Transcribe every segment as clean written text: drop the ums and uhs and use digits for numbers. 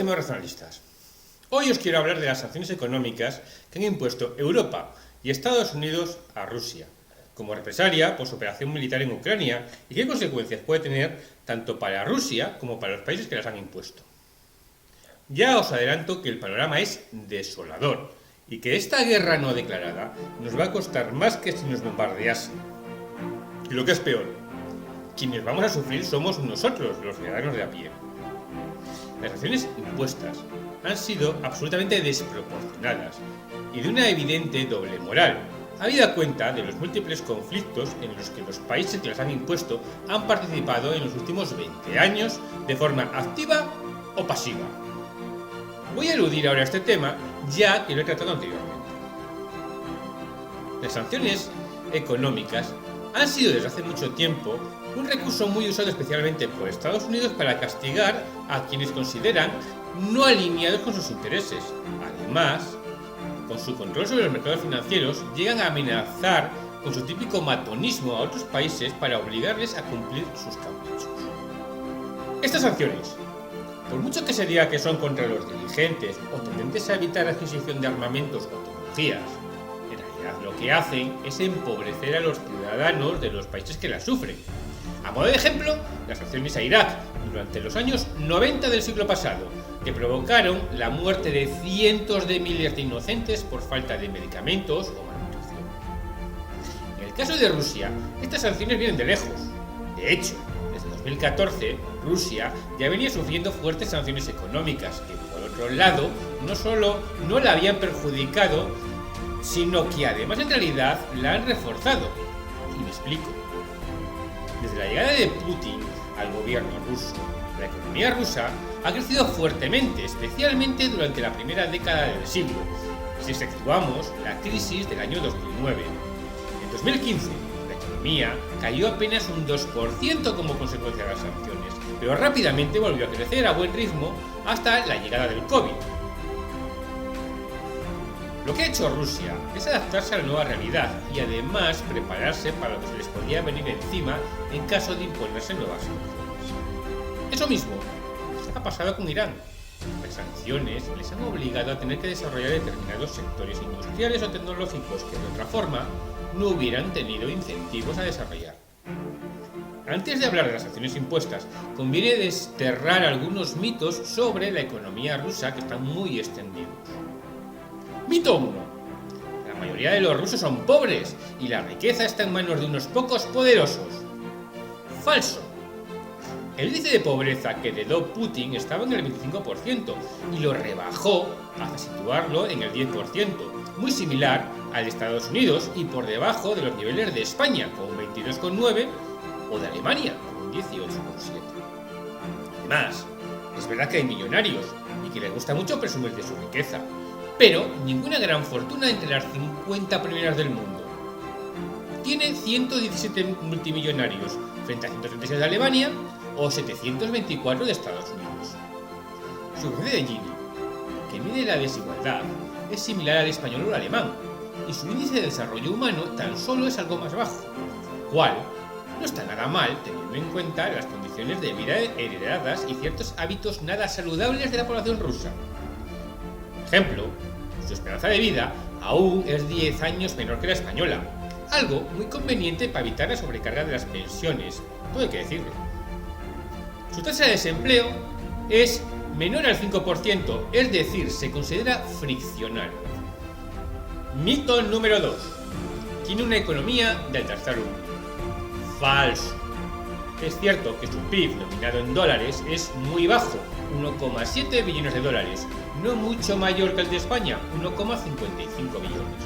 temores racionalistas. Hoy os quiero hablar de las sanciones económicas que han impuesto Europa y Estados Unidos a Rusia, como represalia por su operación militar en Ucrania y qué consecuencias puede tener tanto para Rusia como para los países que las han impuesto. Ya os adelanto que el panorama es desolador y que esta guerra no declarada nos va a costar más que si nos bombardeasen. Y lo que es peor, quienes vamos a sufrir somos nosotros, los ciudadanos de a pie. Las sanciones impuestas han sido absolutamente desproporcionadas y de una evidente doble moral, habida cuenta de los múltiples conflictos en los que los países que las han impuesto han participado en los últimos 20 años de forma activa o pasiva. Voy a eludir ahora este tema, ya que lo he tratado anteriormente. Las sanciones económicas han sido desde hace mucho tiempo un recurso muy usado especialmente por Estados Unidos para castigar a quienes consideran no alineados con sus intereses. Además, con su control sobre los mercados financieros, llegan a amenazar con su típico matonismo a otros países para obligarles a cumplir sus caprichos. Estas sanciones, por mucho que se diga que son contra los dirigentes o tendentes a evitar la adquisición de armamentos o tecnologías, en realidad lo que hacen es empobrecer a los ciudadanos de los países que las sufren. A modo de ejemplo, las sanciones a Irak durante los años 90 del siglo pasado, que provocaron la muerte de cientos de miles de inocentes por falta de medicamentos o malnutrición. En el caso de Rusia, estas sanciones vienen de lejos. De hecho, desde 2014, Rusia ya venía sufriendo fuertes sanciones económicas que, por otro lado, no solo no la habían perjudicado, sino que además en realidad la han reforzado. Y me explico. Desde la llegada de Putin al gobierno ruso, la economía rusa ha crecido fuertemente, especialmente durante la primera década del siglo, si exceptuamos la crisis del año 2009. En 2015, la economía cayó apenas un 2% como consecuencia de las sanciones, pero rápidamente volvió a crecer a buen ritmo hasta la llegada del COVID. Lo que ha hecho Rusia es adaptarse a la nueva realidad y además prepararse para lo que se les podía venir encima en caso de imponerse nuevas sanciones. Eso mismo ha pasado con Irán. Las sanciones les han obligado a tener que desarrollar determinados sectores industriales o tecnológicos que de otra forma no hubieran tenido incentivos a desarrollar. Antes de hablar de las sanciones impuestas, conviene desterrar algunos mitos sobre la economía rusa que están muy extendidos. Mito 1. La mayoría de los rusos son pobres y la riqueza está en manos de unos pocos poderosos. Falso. El índice de pobreza que heredó Putin estaba en el 25% y lo rebajó hasta situarlo en el 10%, muy similar al de Estados Unidos y por debajo de los niveles de España con un 22,9% o de Alemania con un 18,7%. Además, es verdad que hay millonarios y que les gusta mucho presumir de su riqueza, pero ninguna gran fortuna entre las 50 primeras del mundo. Tiene 117 multimillonarios frente a 136 de Alemania o 724 de Estados Unidos. Su índice de Gini, que mide la desigualdad, es similar al español o al alemán, y su índice de desarrollo humano tan solo es algo más bajo, cual no está nada mal teniendo en cuenta las condiciones de vida heredadas y ciertos hábitos nada saludables de la población rusa. Por ejemplo, su esperanza de vida aún es 10 años menor que la española, algo muy conveniente para evitar la sobrecarga de las pensiones, todo hay que decirlo. Su tasa de desempleo es menor al 5%, es decir, se considera friccional. Mito número 2. Tiene una economía del tercer mundo. Falso. Es cierto que su PIB nominado en dólares es muy bajo, 1,7 billones de dólares, no mucho mayor que el de España, 1,55 billones.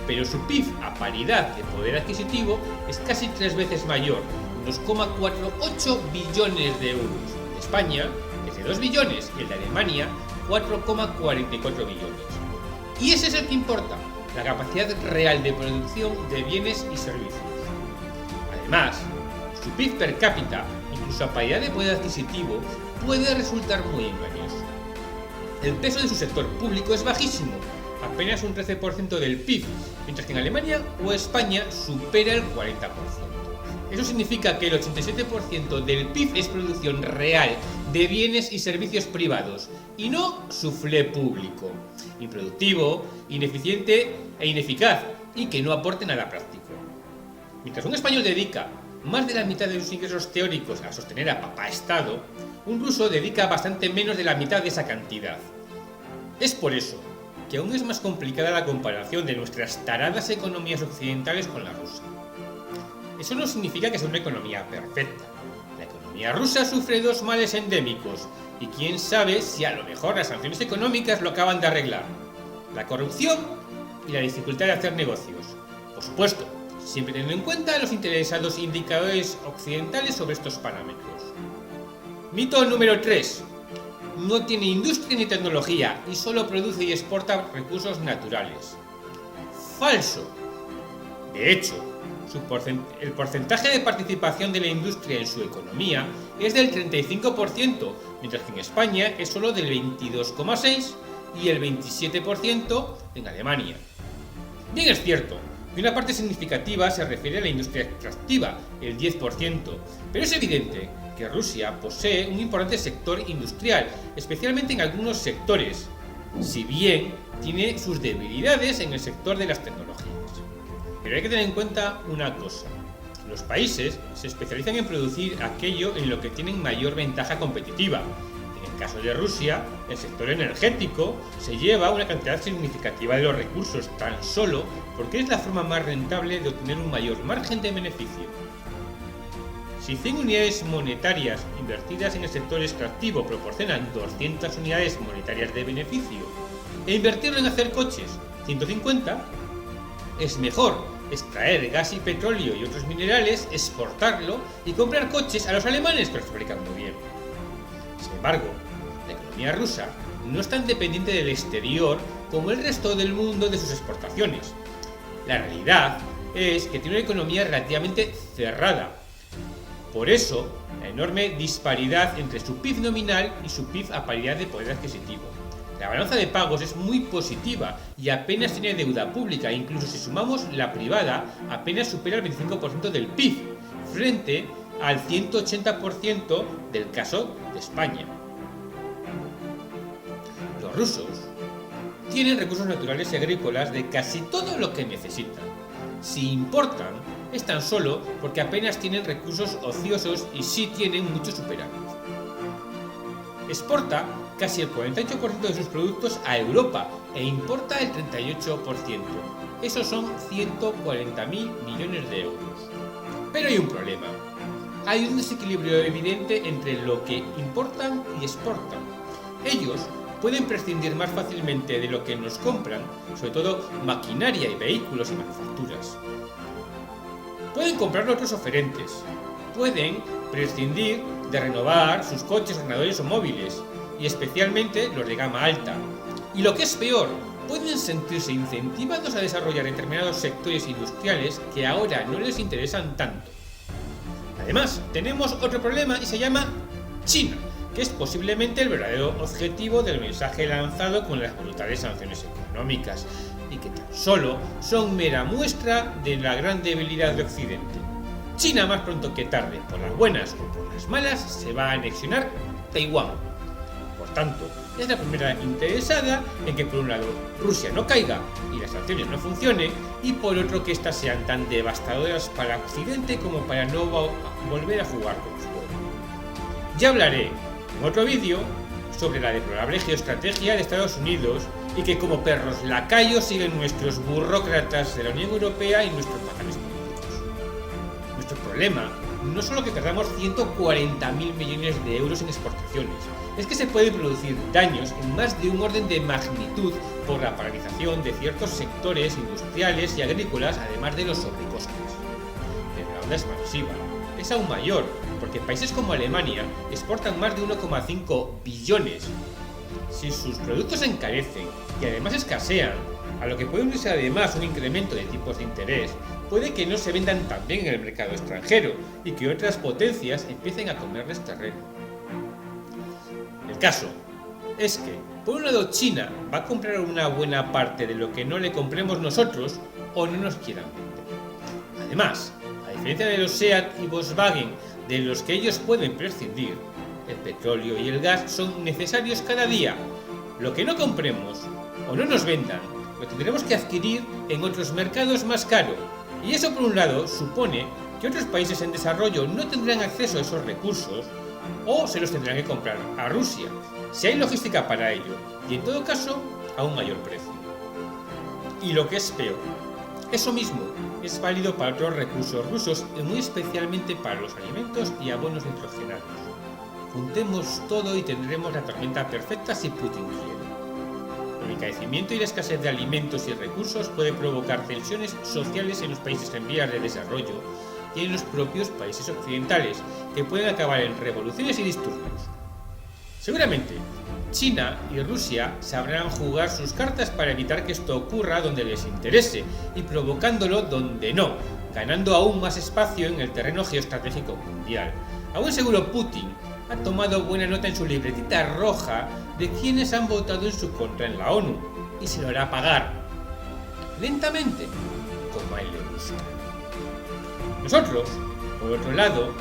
Pero su PIB a paridad de poder adquisitivo es casi 3 veces mayor, 2,48 billones de euros. El de España es de 2 billones y el de Alemania 4,44 billones. Y ese es el que importa, la capacidad real de producción de bienes y servicios. Además, su PIB per cápita, incluso a paridad de poder adquisitivo, puede resultar muy engañoso. El peso de su sector público es bajísimo, apenas un 13% del PIB, mientras que en Alemania o España supera el 40%. Eso significa que el 87% del PIB es producción real de bienes y servicios privados y no suflé público, improductivo, ineficiente e ineficaz y que no aporte nada práctico. Mientras un español dedica más de la mitad de sus ingresos teóricos a sostener a papá Estado, un ruso dedica bastante menos de la mitad de esa cantidad. Es por eso que aún es más complicada la comparación de nuestras taradas economías occidentales con la rusa. Eso no significa que sea una economía perfecta. La economía rusa sufre dos males endémicos y quién sabe si a lo mejor las sanciones económicas lo acaban de arreglar: la corrupción y la dificultad de hacer negocios. Por supuesto, siempre teniendo en cuenta los interesados indicadores occidentales sobre estos parámetros. Mito número 3. No tiene industria ni tecnología y solo produce y exporta recursos naturales. Falso. De hecho, el porcentaje de participación de la industria en su economía es del 35%, mientras que en España es solo del 22,6% y el 27% en Alemania. Bien es cierto que una parte significativa se refiere a la industria extractiva, el 10%, pero es evidente que Rusia posee un importante sector industrial, especialmente en algunos sectores, si bien tiene sus debilidades en el sector de las tecnologías. Pero hay que tener en cuenta una cosa: los países se especializan en producir aquello en lo que tienen mayor ventaja competitiva. En el caso de Rusia, el sector energético se lleva una cantidad significativa de los recursos tan solo porque es la forma más rentable de obtener un mayor margen de beneficio. Si 100 unidades monetarias invertidas en el sector extractivo proporcionan 200 unidades monetarias de beneficio e invertirlo en hacer coches 150, es mejor extraer gas y petróleo y otros minerales, exportarlo y comprar coches a los alemanes que los fabrican muy bien. Sin embargo, la economía rusa no es tan dependiente del exterior como el resto del mundo de sus exportaciones. La realidad es que tiene una economía relativamente cerrada. Por eso, la enorme disparidad entre su PIB nominal y su PIB a paridad de poder adquisitivo. La balanza de pagos es muy positiva y apenas tiene deuda pública, incluso si sumamos la privada, apenas supera el 25% del PIB, frente al 180% del caso de España. Los rusos tienen recursos naturales y agrícolas de casi todo lo que necesitan. Si importan, es tan solo porque apenas tienen recursos ociosos y sí tienen mucho superávit. Exporta casi el 48% de sus productos a Europa e importa el 38%. Esos son 140.000 millones de euros. Pero hay un problema. Hay un desequilibrio evidente entre lo que importan y exportan. Ellos pueden prescindir más fácilmente de lo que nos compran, sobre todo maquinaria y vehículos y manufacturas. Pueden comprar otros oferentes, pueden prescindir de renovar sus coches, ordenadores o móviles, y especialmente los de gama alta. Y lo que es peor, pueden sentirse incentivados a desarrollar determinados sectores industriales que ahora no les interesan tanto. Además, tenemos otro problema y se llama China, que es posiblemente el verdadero objetivo del mensaje lanzado con las brutales sanciones económicas, y que tan solo son mera muestra de la gran debilidad de Occidente. China, más pronto que tarde, por las buenas o por las malas, se va a anexionar Taiwán. Por tanto, es la primera interesada en que por un lado Rusia no caiga y las sanciones no funcionen, y por otro que éstas sean tan devastadoras para Occidente como para no volver a jugar con fuego. Ya hablaré en otro vídeo sobre la deplorable geoestrategia de Estados Unidos y que como perros lacayos siguen nuestros burócratas de la Unión Europea y nuestros patanes políticos. Nuestro problema no es solo que perdamos 140.000 millones de euros en exportaciones, es que se pueden producir daños en más de un orden de magnitud por la paralización de ciertos sectores industriales y agrícolas, además de los sobrecostes. Pero la onda expansiva es aún mayor, porque países como Alemania exportan más de 1,5 billones. Si sus productos se encarecen y además escasean, a lo que puede unirse además un incremento de tipos de interés, puede que no se vendan tan bien en el mercado extranjero y que otras potencias empiecen a comerles terreno. El caso es que, por un lado, China va a comprar una buena parte de lo que no le compremos nosotros o no nos quieran vender. Además, a diferencia de los SEAT y Volkswagen, de los que ellos pueden prescindir, el petróleo y el gas son necesarios cada día. Lo que no compremos o no nos vendan, lo tendremos que adquirir en otros mercados más caro. Y eso, por un lado, supone que otros países en desarrollo no tendrán acceso a esos recursos o se los tendrán que comprar a Rusia, si hay logística para ello, y en todo caso a un mayor precio. Y lo que es peor, eso mismo es válido para otros recursos rusos y muy especialmente para los alimentos y abonos nitrogenados. Juntemos todo y tendremos la tormenta perfecta si Putin quiere. El encarecimiento y la escasez de alimentos y recursos puede provocar tensiones sociales en los países en vías de desarrollo y en los propios países occidentales, que pueden acabar en revoluciones y disturbios. Seguramente, China y Rusia sabrán jugar sus cartas para evitar que esto ocurra donde les interese y provocándolo donde no, ganando aún más espacio en el terreno geoestratégico mundial. A buen seguro Putin ha tomado buena nota en su libretita roja de quienes han votado en su contra en la ONU y se lo hará pagar, lentamente, como a él le gusta. Nosotros, por otro lado,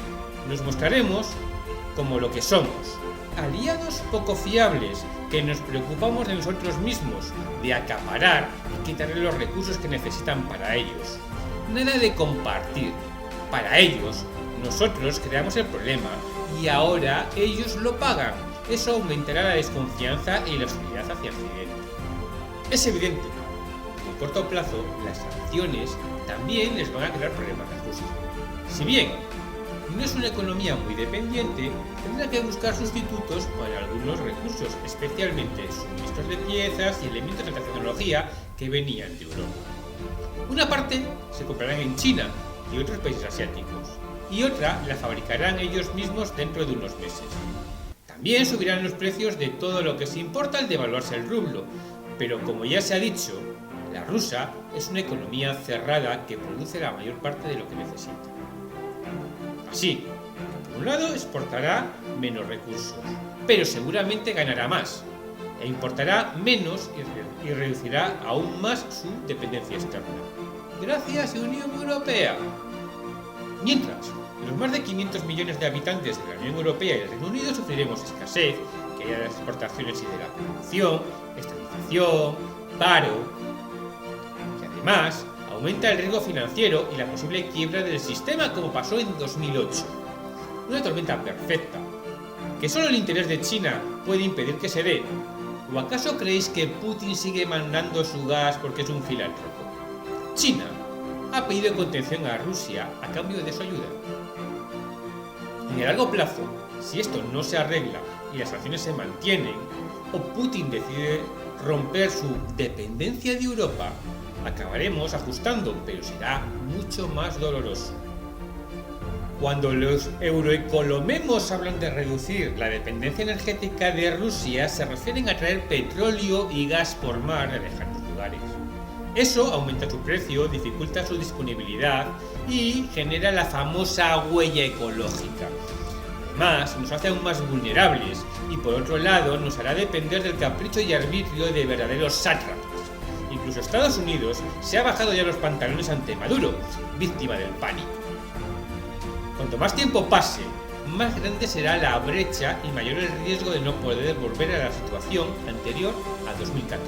nos mostraremos como lo que somos, aliados poco fiables, que nos preocupamos de nosotros mismos, de acaparar y quitarle los recursos que necesitan para ellos. Nada de compartir. Para ellos, nosotros creamos el problema y ahora ellos lo pagan. Eso aumentará la desconfianza y la hostilidad hacia Occidente. Es evidente que en corto plazo las sanciones también les van a crear problemas a Rusia. Si bien no es una economía muy dependiente, tendrá que buscar sustitutos para algunos recursos, especialmente suministros de piezas y elementos de la tecnología que venían de Europa. Una parte se comprarán en China y otros países asiáticos, y otra la fabricarán ellos mismos dentro de unos meses. También subirán los precios de todo lo que se importa al devaluarse el rublo, pero como ya se ha dicho, la rusa es una economía cerrada que produce la mayor parte de lo que necesita. Así, por un lado exportará menos recursos, pero seguramente ganará más, e importará menos y reducirá aún más su dependencia externa. Gracias, Unión Europea. Mientras, los más de 500 millones de habitantes de la Unión Europea y el Reino Unido sufriremos escasez, caída de las exportaciones y de la producción, estabilización, paro, y además aumenta el riesgo financiero y la posible quiebra del sistema, como pasó en 2008. Una tormenta perfecta, que solo el interés de China puede impedir que se dé. ¿O acaso creéis que Putin sigue mandando su gas porque es un filántropo? China ha pedido contención a Rusia a cambio de su ayuda. En el largo plazo, si esto no se arregla y las sanciones se mantienen, o Putin decide romper su dependencia de Europa, acabaremos ajustando, pero será mucho más doloroso. Cuando los euroecolomemos hablan de reducir la dependencia energética de Rusia, se refieren a traer petróleo y gas por mar de lejanos lugares. Eso aumenta su precio, dificulta su disponibilidad y genera la famosa huella ecológica. Además, nos hace aún más vulnerables y por otro lado nos hará depender del capricho y arbitrio de verdaderos sátrapas. Incluso Estados Unidos se ha bajado ya los pantalones ante Maduro, víctima del pánico. Cuanto más tiempo pase, más grande será la brecha y mayor el riesgo de no poder volver a la situación anterior a 2014.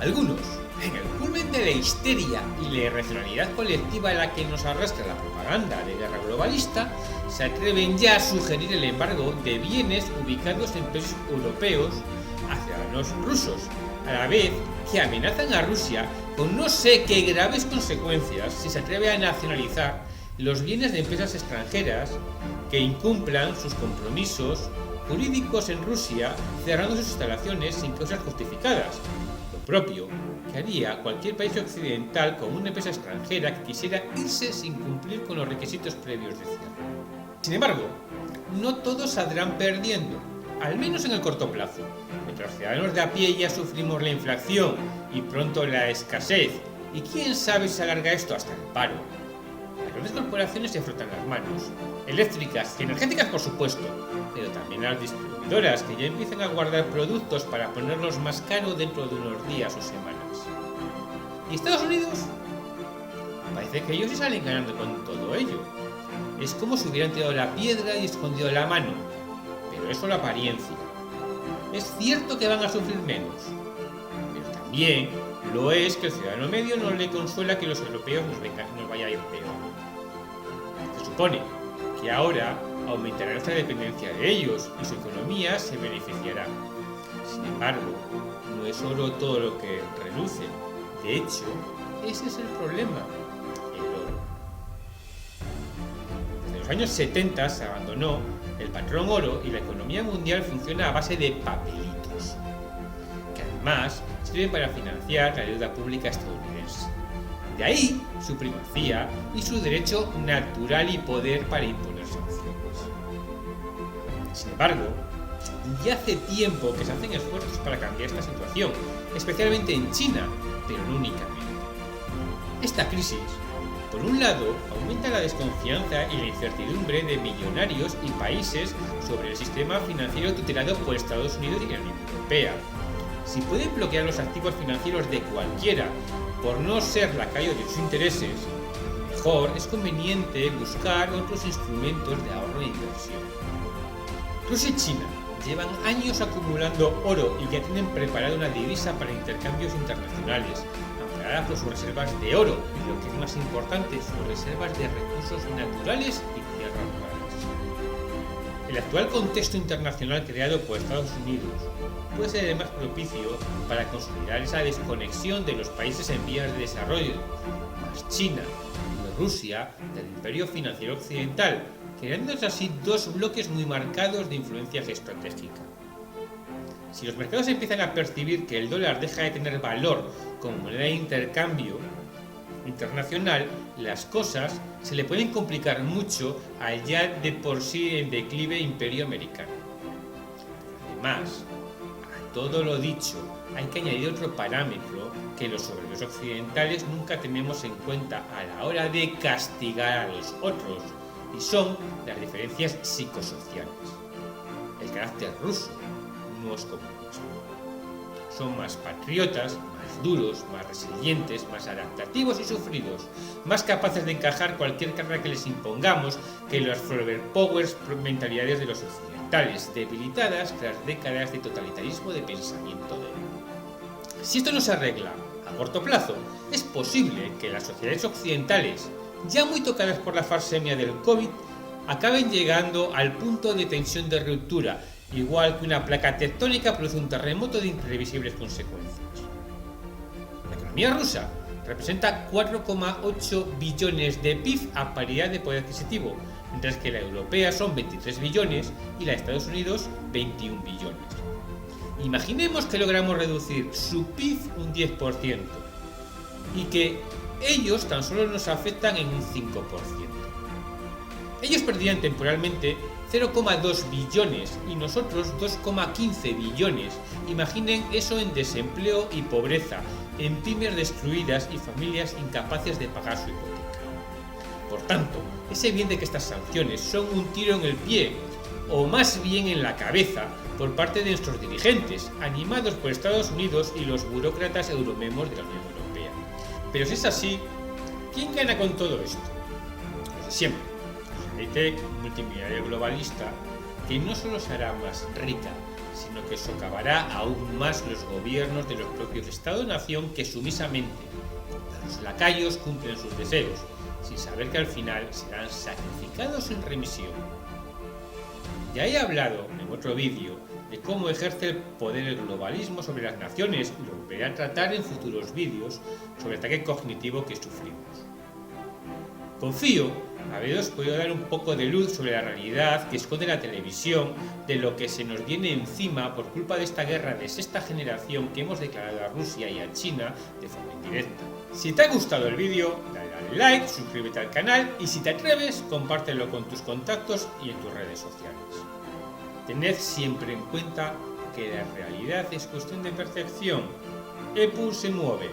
Algunos, en el culmen de la histeria y la irracionalidad colectiva a la que nos arrastra la propaganda de guerra globalista, se atreven ya a sugerir el embargo de bienes ubicados en países europeos hacia los rusos, a la vez que amenazan a Rusia con no sé qué graves consecuencias si se atreve a nacionalizar los bienes de empresas extranjeras que incumplan sus compromisos jurídicos en Rusia, cerrando sus instalaciones sin causas justificadas. Lo propio que haría cualquier país occidental con una empresa extranjera que quisiera irse sin cumplir con los requisitos previos de cierre. Sin embargo, no todos saldrán perdiendo, al menos en el corto plazo. Mientras los ciudadanos de a pie ya sufrimos la inflación y pronto la escasez, y quién sabe si se alarga esto hasta el paro. Las grandes corporaciones se frotan las manos, eléctricas y energéticas por supuesto, pero también las distribuidoras que ya empiezan a guardar productos para ponerlos más caros dentro de unos días o semanas. ¿Y Estados Unidos? Parece que ellos se salen ganando con todo ello. Es como si hubieran tirado la piedra y escondido la mano, pero es solo apariencia. Es cierto que van a sufrir menos, pero también lo es que el ciudadano medio no le consuela que los europeos nos vaya a ir peor. Se supone que ahora aumentará nuestra dependencia de ellos y su economía se beneficiará. Sin embargo, no es oro todo lo que reluce. De hecho, ese es el problema, el oro. Desde los años 70 se abandonó el patrón oro y la economía mundial funciona a base de papelitos, que además sirven para financiar la deuda pública estadounidense. De ahí su primacía y su derecho natural y poder para imponer sanciones. Sin embargo, ya hace tiempo que se hacen esfuerzos para cambiar esta situación, especialmente en China, pero no únicamente. Esta crisis, por un lado, aumenta la desconfianza y la incertidumbre de millonarios y países sobre el sistema financiero tutelado por Estados Unidos y la Unión Europea. Si pueden bloquear los activos financieros de cualquiera por no ser lacayo de sus intereses, mejor es conveniente buscar otros instrumentos de ahorro e inversión. Rusia y China llevan años acumulando oro y ya tienen preparada una divisa para intercambios internacionales, amparada por sus reservas de oro y, lo que es más importante, sus reservas de recursos naturales y tierras raras. El actual contexto internacional creado por Estados Unidos puede ser el más propicio para consolidar esa desconexión de los países en vías de desarrollo, más China y Rusia, del imperio financiero occidental, creándose así dos bloques muy marcados de influencia geoestratégica. Si los mercados empiezan a percibir que el dólar deja de tener valor como moneda de intercambio internacional, las cosas se le pueden complicar mucho al ya de por sí en declive imperio americano. Además, a todo lo dicho, hay que añadir otro parámetro que los soberbios occidentales nunca tenemos en cuenta a la hora de castigar a los otros, y son las diferencias psicosociales. El carácter ruso no es como el nuestro. Son más patriotas, más duros, más resilientes, más adaptativos y sufridos, más capaces de encajar cualquier carga que les impongamos que las forever powers mentalidades de los occidentales, debilitadas tras décadas de totalitarismo de pensamiento de él. Si esto no se arregla a corto plazo, es posible que las sociedades occidentales, ya muy tocadas por la farsemia del COVID, acaben llegando al punto de tensión de ruptura, igual que una placa tectónica produce un terremoto de imprevisibles consecuencias. La economía rusa representa 4,8 billones de PIB a paridad de poder adquisitivo, mientras que la europea son 23 billones y la de Estados Unidos 21 billones. Imaginemos que logramos reducir su PIB un 10% y que ellos tan solo nos afectan en un 5%. Ellos perderían temporalmente 0,2 billones y nosotros 2,15 billones. Imaginen eso en desempleo y pobreza, en pymes destruidas y familias incapaces de pagar su hipoteca. Por tanto, es evidente que estas sanciones son un tiro en el pie, o más bien en la cabeza, por parte de nuestros dirigentes, animados por Estados Unidos y los burócratas euromemos de la Unión Europea. Pero si es así, ¿quién gana con todo esto? Pues siempre, la élite multimillonaria globalista, que no solo se hará más rica, sino que socavará aún más los gobiernos de los propios Estados-nación que sumisamente los lacayos cumplen sus deseos, sin saber que al final serán sacrificados en remisión. Ya he hablado en otro vídeo de cómo ejerce el poder el globalismo sobre las naciones y lo volveré a tratar en futuros vídeos sobre el ataque cognitivo que sufrimos. Confío haberos podido dar un poco de luz sobre la realidad que esconde la televisión de lo que se nos viene encima por culpa de esta guerra de sexta generación que hemos declarado a Rusia y a China de forma indirecta. Si te ha gustado el vídeo, dale al like, suscríbete al canal y si te atreves, compártelo con tus contactos y en tus redes sociales. Tened siempre en cuenta que la realidad es cuestión de percepción. EPU se mueve.